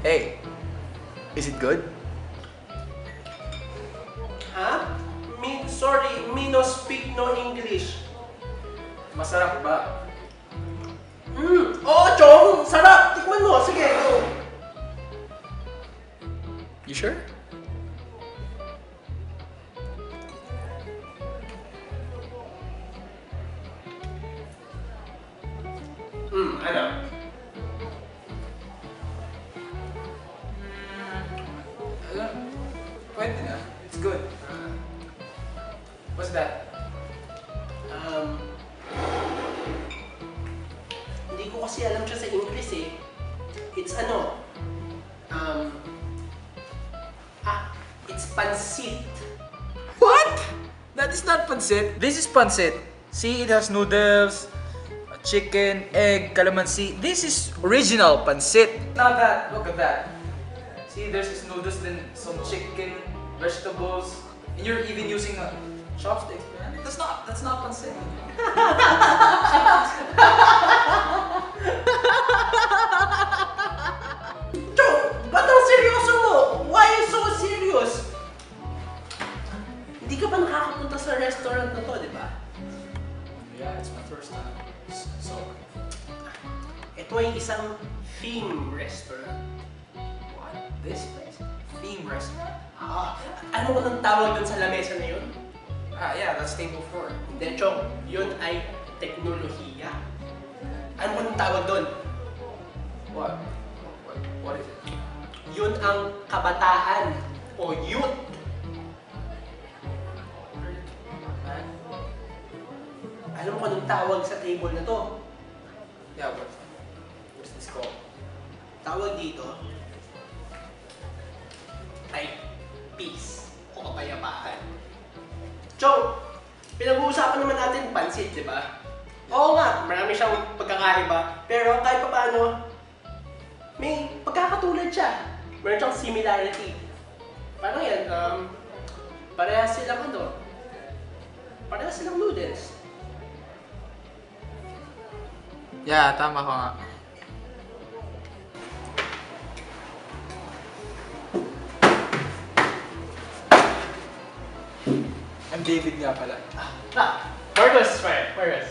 Hey, is it good? Ha? Sorry, me no speak no English. Masarap ba? Oo, Chong! Sarap! Tikman mo! Sige, go! You sure? Ano? Pwede na. It's good. What's that? Hindi ko kasi alam siya sa English eh. It's ano? It's pancit. What? That is not pancit. This is pancit. See, it has noodles, chicken, egg, calamansi. This is original pancit. Not that. Look at that. See, there's this noodles, then some chicken, vegetables, and you're even using chopsticks, man. That's not pancit. Chong! Ba't ang seryoso mo? Why so serious? Hindi ka pa nakakapunta sa restaurant na to, di ba? Yeah, it's my first time. So, Ito ay isang theme restaurant. what? This place? Theme restaurant? Ano mo nang tawag dun sa lamesa na yun? Yeah, that's table 4. Hindi, Chong. Yun ay teknolohiya. Ano mo nang tawag dun? What? What is it? Yun ang kabataan o youth. Man? Alam mo kung anong tawag sa table na to? Yeah, what's this called? Tawag dito ay peace o kapayapaan. Chong, pinag-uusapan naman natin pansit, di ba? Oo nga, marami siyang pagkakaiba. Pero kahit pa paano, may pagkakatulad siya. Meron siyang similarity. Parang yan, parehas silang ano, parehas silang noodles. Yeah, tama ko nga. I'm David nga pala. Marcos, friend, Marcos.